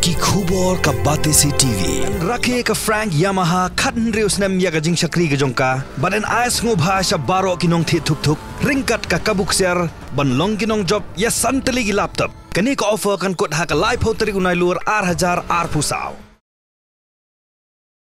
Ki khubor ka bate si TV. Rake ka Frank Yamaha khatn reus nam ya ka jing shakri ka jongka. Baden ais ngo bha sha baro kinong thi thuk thuk. Ringkat ka kabuk ser ban long kinong job ya santali ki laptop. Kani ka offer kan kot ha ka live hotari unai lur 8000 ar pusau.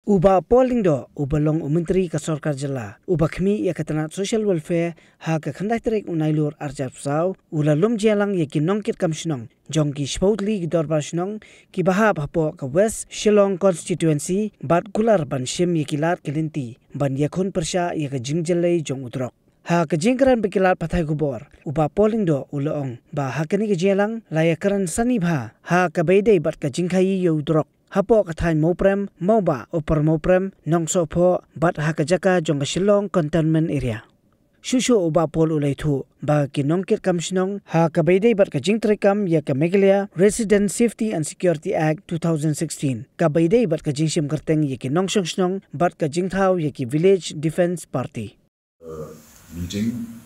Uba polling do uba long umentri ka sarkar jala uba khmi ya katana social welfare ha ka khandai trek unailur arjap sau ula lum Jingïalang ye ki nongkit kam Shnong jong ki spoutli ki Dorbar Shnong ki bahab hapo ka West Shnong constituency bat kular ban shim ye ki lat kelinti ban yakhun persha ye ka Jingïalang jong Drok ha ka jingkran bekilat pathai gubor uba polling do ulong ba hakani ka Jingïalang layakran sani bha ha ka beidei bat ka Nongkhaïi yo Drok hapo kathain moprem moba upar moprem nongso pho bat hakajaka jong Shnong cantonment area shushu uba pol ulai thu ba ki nongkit kam Shnong ha ka beidei bat ka jingtrekam ya ka Meghalaya Resident Safety and Security Act 2016 ka beidei bat ka jingshim karteng ya ki nongsong Shnong bat ka jingthau ya ki Village Defense Party. Meeting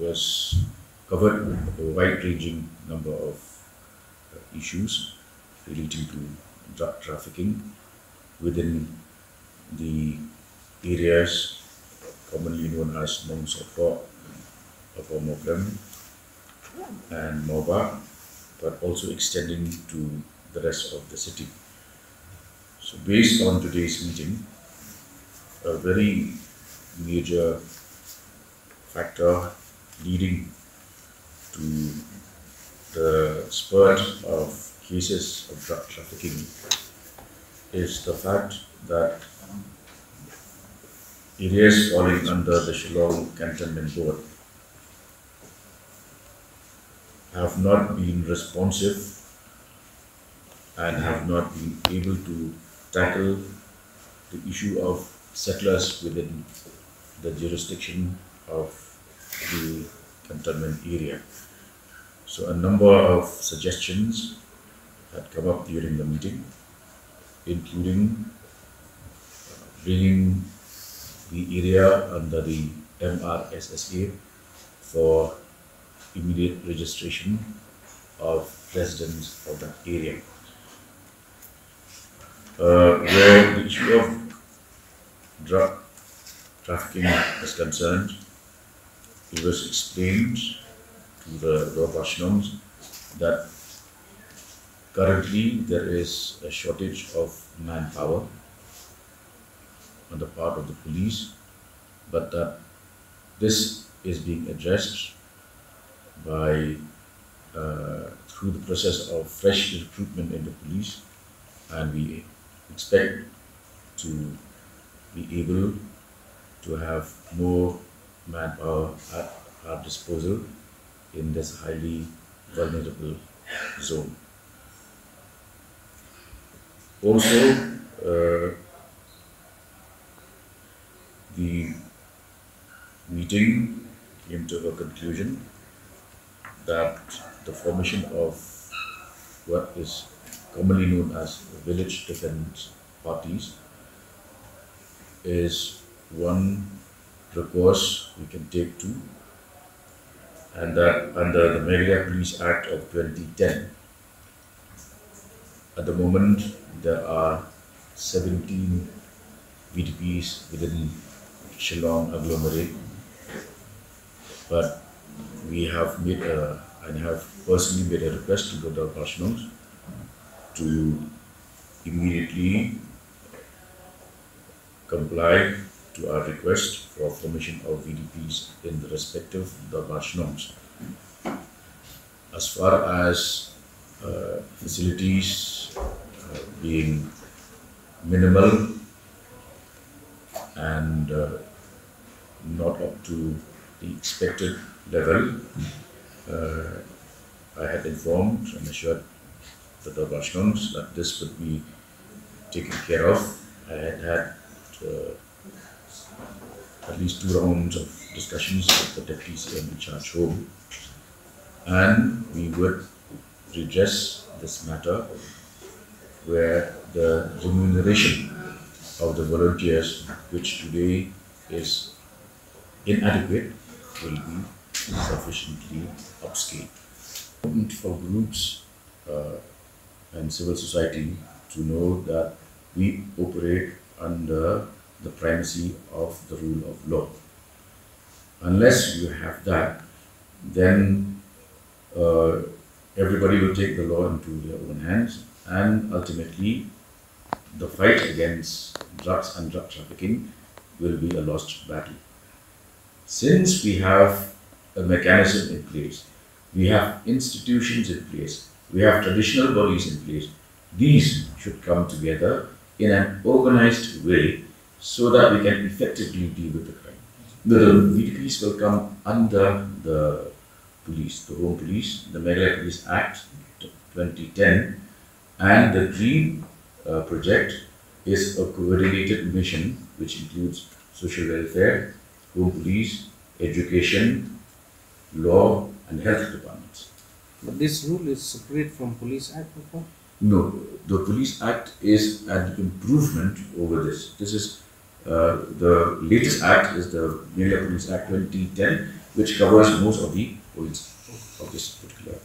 was covered a wide-ranging number of issues relating to drug trafficking within the areas commonly known as Nong Upper Moprem and Moba, but also extending to the rest of the city. So based on today's meeting, a very major factor leading to the spurt of cases of drug trafficking is the fact that areas falling under the Shnong Cantonment Board have not been responsive and have not been able to tackle the issue of settlers within the jurisdiction of the cantonment area. So a number of suggestions had come up during the meeting, including bringing the area under the MRSSA for immediate registration of residents of that area. Where the issue of drug trafficking is concerned, it was explained to the Dorbar Shnongs that currently there is a shortage of manpower on the part of the police, but that this is being addressed by through the process of fresh recruitment in the police, and we expect to be able to have more manpower at our disposal in this highly vulnerable zone. Also, the meeting came to a conclusion that the formation of what is commonly known as village defense parties is one recourse we can take to, and that under the Meghalaya Police Act of 2010, at the moment there are 17 VDPs within Shnong agglomerate, but we have made and have personally made a request to the Dorbar Shnongs to immediately comply to our request for formation of VDPs in the respective Dorbar Shnongs. As far as facilities being minimal and not up to the expected level, I had informed and assured the Dorbar Shnongs that this would be taken care of. I had had at least 2 rounds of discussions with the Deputy CM in charge home, and we would redress this matter where the remuneration of the volunteers, which today is inadequate, will be sufficiently upscaled. Important for groups and civil society to know that we operate under the primacy of the rule of law. Unless you have that, then everybody will take the law into their own hands, and ultimately the fight against drugs and drug trafficking will be a lost battle. Since we have a mechanism in place, we have institutions in place, we have traditional bodies in place, these should come together in an organized way so that we can effectively deal with the crime. The VDPs will come under the police, the Home Police, the Meghalaya Police Act 2010, and the DREAM project is a coordinated mission which includes social welfare, home police, education, law and health departments. But this rule is separate from Police Act? No, the Police Act is an improvement over this. This is the latest act is the Meghalaya Police Act 2010, which covers most of the points of this particular